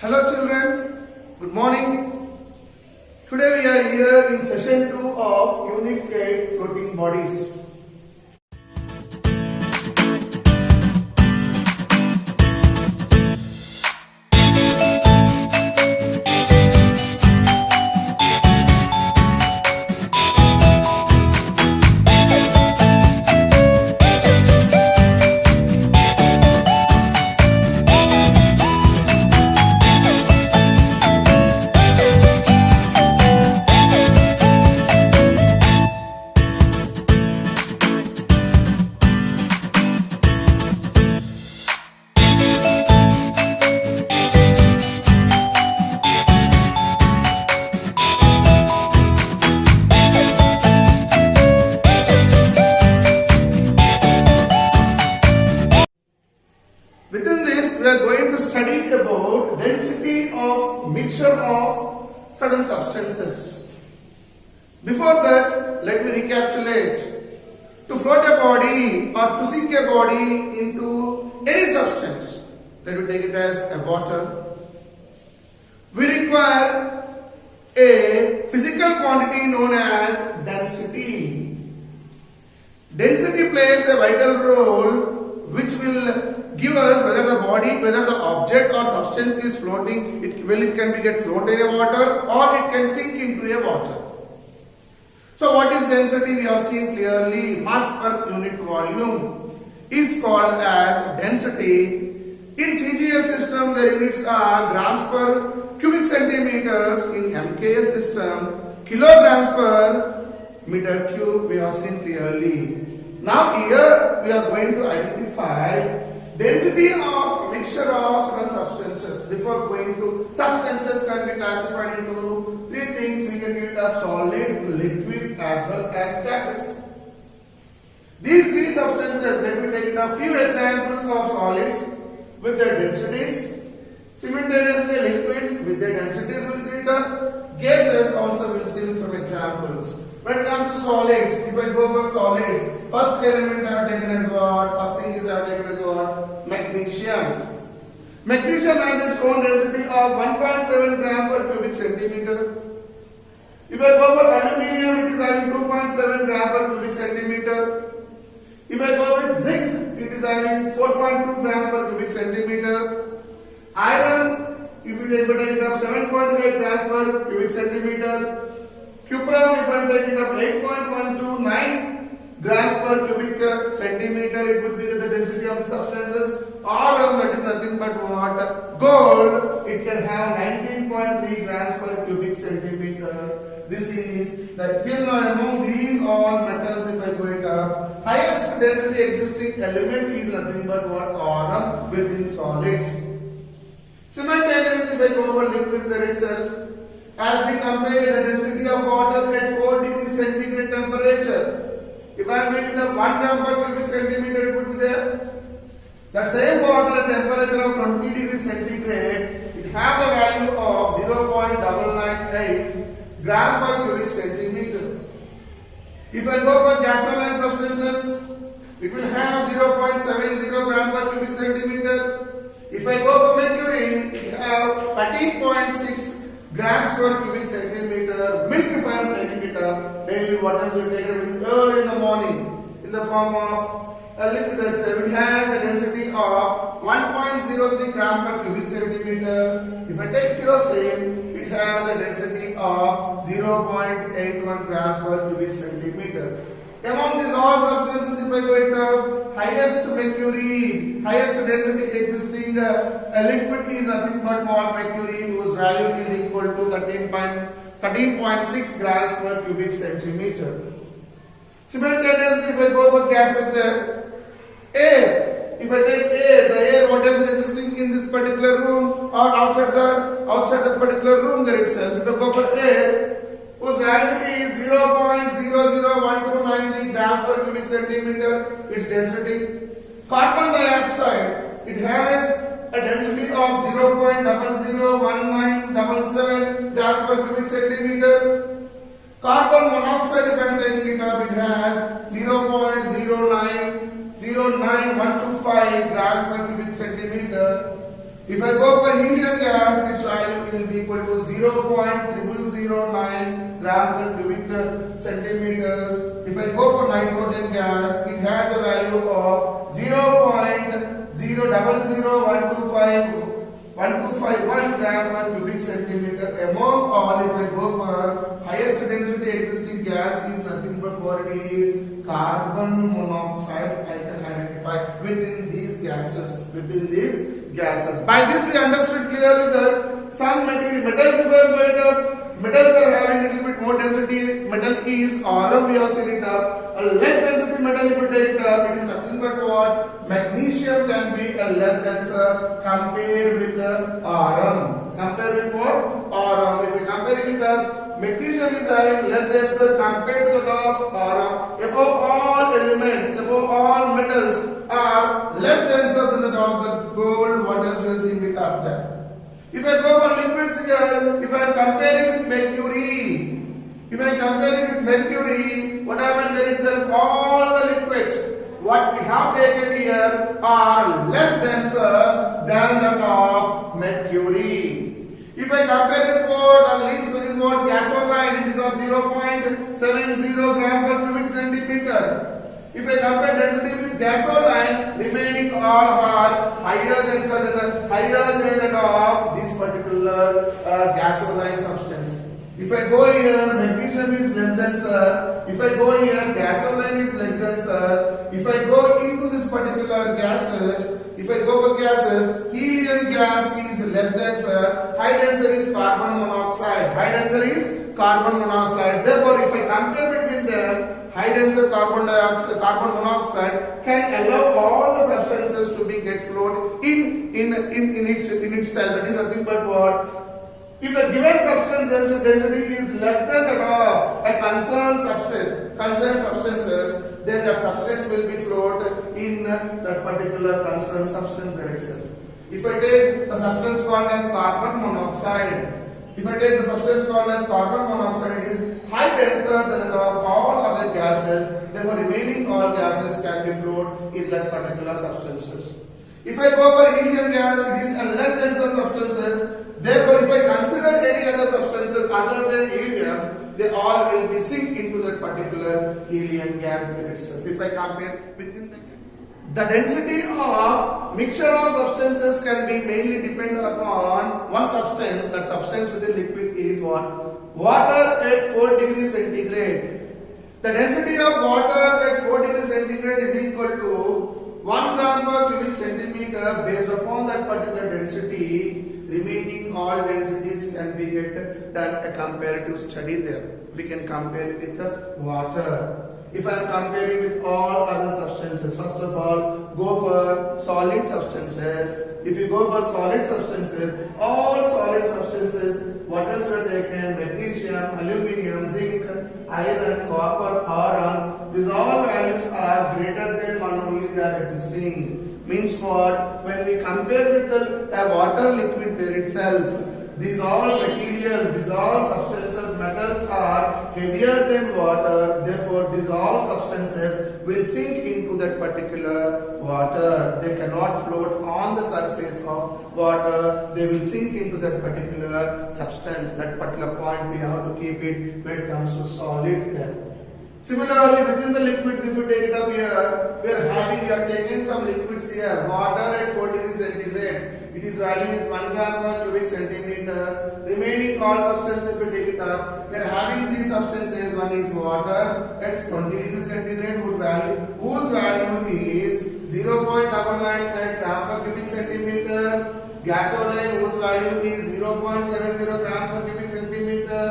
Hello children, good morning. Today we are here in session 2 of Unit 8 Floating Bodies. Within this, we are going to study about density of mixture of certain substances. Before that, let me recapitulate. To float a body or to sink a body into any substance, let me take it as a water, we require a physical quantity known as density. Density plays a vital role which will give us whether the body, whether the object or substance is floating, it can get floated in a water or it can sink into a water. So what is density? We have seen clearly mass per unit volume is called as density. In CGS system the units are grams per cubic centimeters, in MKS system kilograms per meter cube, we have seen clearly. Now here we are going to identify density of a mixture of certain substances. Before going to substances can be classified into three things. We can get up solid, liquid as well as gases. These three substances, let me take a few examples of solids with their densities. Simultaneously liquids with their densities will see the gases also will see some examples. When it comes to solids, if I go for solids, first element I have taken as what? First thing is I have taken as what? Magnesium. Magnesium has its own density of 1.7 gram per cubic centimeter. If I go for aluminium, it is having 2.7 gram per cubic centimeter. If I go with zinc, it is having 4.2 grams per cubic centimeter. Iron, if you take it up 7.8 grams per cubic centimeter. Cuprum, if I am taking up 8.129 grams per cubic centimeter, it would be the density of the substances. Or that is nothing but what? Gold, it can have 19.3 grams per cubic centimeter. This is the till now among these all metals, if I go it up, highest density existing element is nothing but what? Or within solids. Simultaneously, if I go for liquids there itself, as we compare the density of water at 4 degrees centigrade temperature, if I am making up 1 gram per cubic centimeter, it would be there. The same water at temperature of 20 degrees centigrade, it have the value of 0.998 gram per cubic centimeter. If I go for gasoline substances, it will have 0.70 gram per cubic centimeter. If I go for mercury, it will have 13.6 grams per cubic centimeter. Milk, if I am taking it up, daily what else you take it early in the morning in the form of a liquid itself. It has a density of 1.03 gram per cubic centimeter. If I take kerosene, it has a density of 0.81 grams per cubic centimeter. Among these all substances, if I go it up, highest mercury, highest density existing a liquid is nothing but what? Mercury, whose value is equal to 13.6 grams per cubic centimeter. Simultaneously, if I go for gases there, air, if I take air, the air what is existing in this particular room or outside that particular room there itself. If I go for air, whose value is 0.001293 grams per cubic centimeter, its density. Carbon dioxide, it has a density of 0.001977 grams per cubic centimeter. Carbon monoxide, if I am taking it up, it has 0.0909125 grams per cubic centimeter. If I go for helium gas, its value will be equal to 0.0009 gram per cubic centimeters. If I go for nitrogen gas, it has a value of 0.000125 gram per cubic centimeter. Among all, if I go for highest density existing gas is nothing but what it is, carbon monoxide. I can identify within these gases. By this we understood clearly that some metals if I going up, metals are having a little bit more density. Metal is Rm, we have seen it up. A less density metal if you take it up, it is nothing but what? Magnesium can be a less denser compared with the Rm. Compare with what? Rm. If you compare it up, magnesium is having less denser compared to the of Rm. Above all elements, above all metals are less denser than the of the gold. What else is in it up there? If I go for liquids here, if I am comparing with mercury, what happened there itself? All the liquids what we have taken here are less denser than that of mercury. If I compare with what, at least there is what gasoline, it is of 0.70 gram per cubic centimeter. If I compare density with gasoline, remaining all are higher than that of this particular gasoline substance. If I go here, magnesium is less denser. If I go here, gasoline is less denser. If I go into this particular gases, if I go for gases, helium gas is less denser. High denser is carbon monoxide. Therefore, if I compare between them, high denser carbon monoxide can allow all the substances to be get flowed in itself. That is nothing but what? If the given substance density is less than that of a concerned substances, then that substance will be flowed in that particular concerned substance there itself. If I take a substance called as carbon monoxide, it is high denser than that of all other gases, therefore remaining all gases can be flowed in that particular substances. If I go for helium gas, it is a less denser substances. Therefore, if I consider any other substances other than helium, they all will be sink into that particular helium gas there itself. If I compare within the density of mixture of substances can be mainly dependent upon one substance. That substance within liquid is what? Water at 4 degrees centigrade. The density of water at 4 degrees centigrade is equal to 1 gram per cubic centimeter. Based upon that particular density, remaining all densities can be done a comparative study there. We can compare with the water. If I am comparing with all other substances, first of all, go for solid substances. If you go for solid substances, all solid substances, what else were taken? Magnesium, aluminium, zinc, iron, copper, iron. These all values are greater than 1 only they are existing. Means what? When we compare with the water liquid there itself, these all materials, these all substances, metals are heavier than water. Therefore, these all substances will sink into that particular water. They cannot float on the surface of water. They will sink into that particular substance. That particular point we have to keep it when it comes to solids there. Similarly, within the liquids, if you take it up here, we are taking some liquids here. Water at 4 degrees centigrade. Its value is 1 gram per cubic centimeter. Remaining all substances, if you take it up, we are having 3 substances. One is water at 20 degrees centigrade, whose value is 0.998 gram per cubic centimeter. Gasoline, whose value is 0.70 gram per cubic centimeter.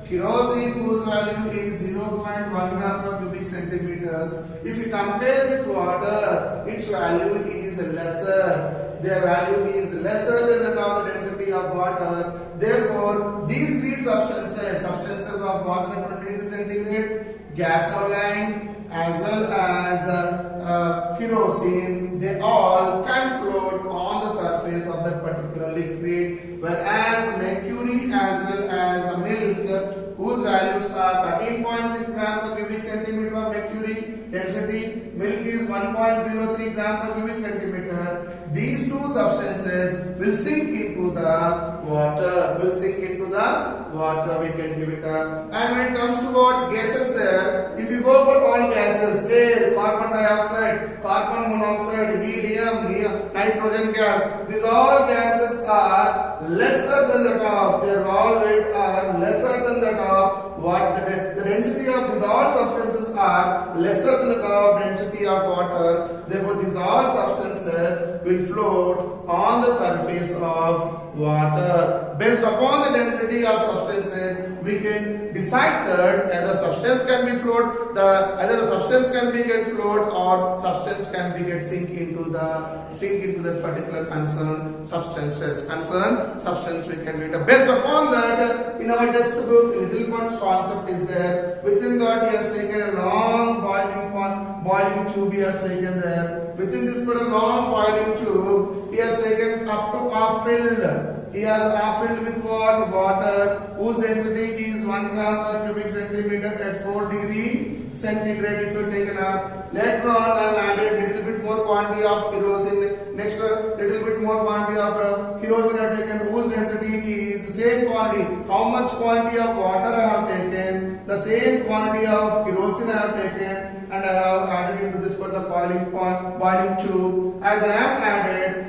Kerosene, whose value is 0.1 gram per cubic centimeters. If you compare with water, its value is lesser. Their value is lesser than the density of water. Therefore, these 3 substances of water at 20 degrees centigrade, gasoline, as well as kerosene, they all can float on the surface of that particular liquid, whereas mercury as well as milk, whose values are 13.6 gram per cubic centimeter of mercury density, milk is 1.03 gram per cubic centimeter, these two substances will sink into the water. We can give it a. And when it comes to what gases there, if you go for all gases, air, carbon dioxide, carbon monoxide, helium, nitrogen gas, these all gases are lesser than that of, their all weight are lesser than that of what the density of these all substances are lesser than the density of water. Therefore, these all substances will float on the surface of water. Based upon the density of substances, we can decide that either substance can be float, either the substance can be get float or substance can be get sink into that particular concerned substances. Concerned substance we can read. Based upon that, in our textbook, little fun concept is there. Within that, he has taken a long boiling tube. He has taken there. Within this long boiling tube, he has taken up to half filled. He has half filled with what? Water, whose density is 1 gram per cubic centimeter at 4 degree centigrade. If you take it up, later on I have added little bit more quantity of kerosene. Next, little bit more quantity of kerosene I have taken, whose density is the same quantity. How much quantity of water I have taken? The same quantity of kerosene I have taken, and I have added into this particular boiling tube. As I have added,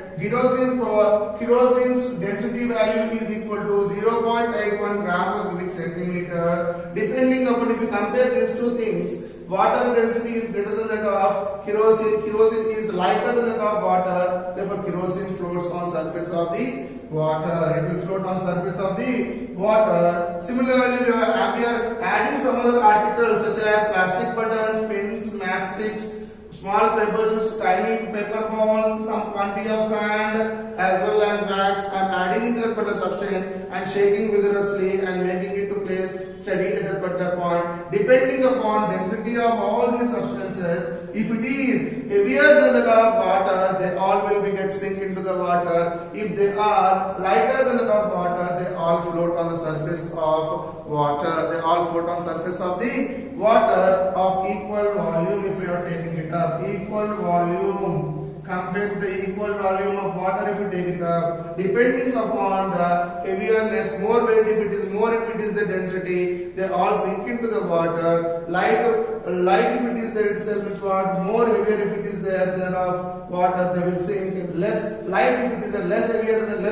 kerosene's density value is equal to 0.81 gram per cubic centimeter. Depending upon, if you compare these two things, water density is greater than that of kerosene. Kerosene is lighter than that of water. Therefore, kerosene floats on surface of the water. It will float on surface of the water. Similarly, we are adding some other articles such as plastic buttons, pins, matchsticks, small pebbles, tiny paper balls, some quantity of sand as well as wax. I am adding into the particular substance and shaking vigorously and making it to place steady at that particular point. Depending upon density of all these substances, if it is heavier than that of water, they all will be get sink into the water. If they are lighter than that of water, they all float on the surface of water. They all float on surface of the water of equal volume. If you are taking it up, equal volume. Compare the equal volume of water if you take it up. Depending upon the heavierness, more weight if it is more, if it is the density, they all sink into the water. Light if it is there itself is what? More heavier if it is there than of water, they will sink. Less light if it is less heavier than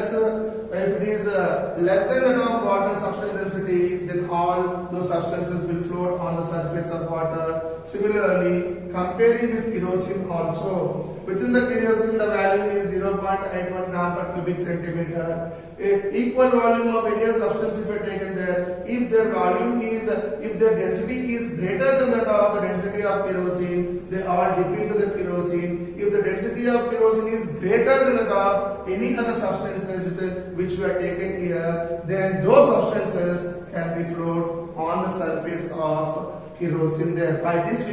if it is less than that of water substance density, then all those substances will float on the surface of water. Similarly, comparing with kerosene also, within the kerosene the value is 0.81 gram per cubic centimeter. Equal volume of any substance if you are taken there, if their volume is, if their density is greater than that of the density of kerosene, they all dip into the kerosene. If the density of kerosene is greater than that of any other substances which we are taken here, then those substances can be float on the surface of kerosene there. By this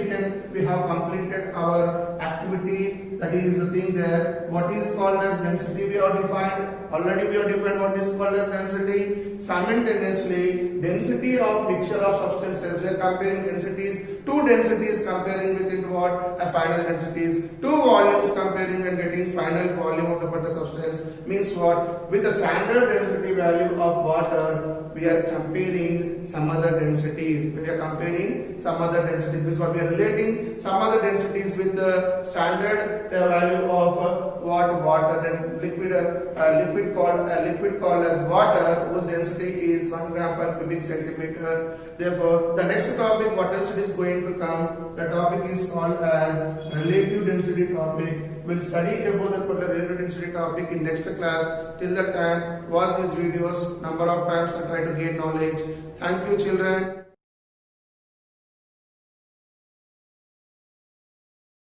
we have completed our activity, that is the thing there. What is called as density we have defined. Already we have defined what is called as density. Simultaneously, density of mixture of substances. We are comparing densities, two densities comparing within what? A final densities. Two volumes comparing and getting final volume of the particular substance. Means what? With the standard density value of water, we are comparing some other densities. When we are comparing some other densities, means what? We are relating some other densities with the standard value of water. Then liquid called as water, whose density is 1 gram per cubic centimeter. Therefore, the next topic, what else is going to come? The topic is called as relative density topic. We'll study about the relative density topic in next class. Till that time, watch these videos number of times and try to gain knowledge. Thank you, children.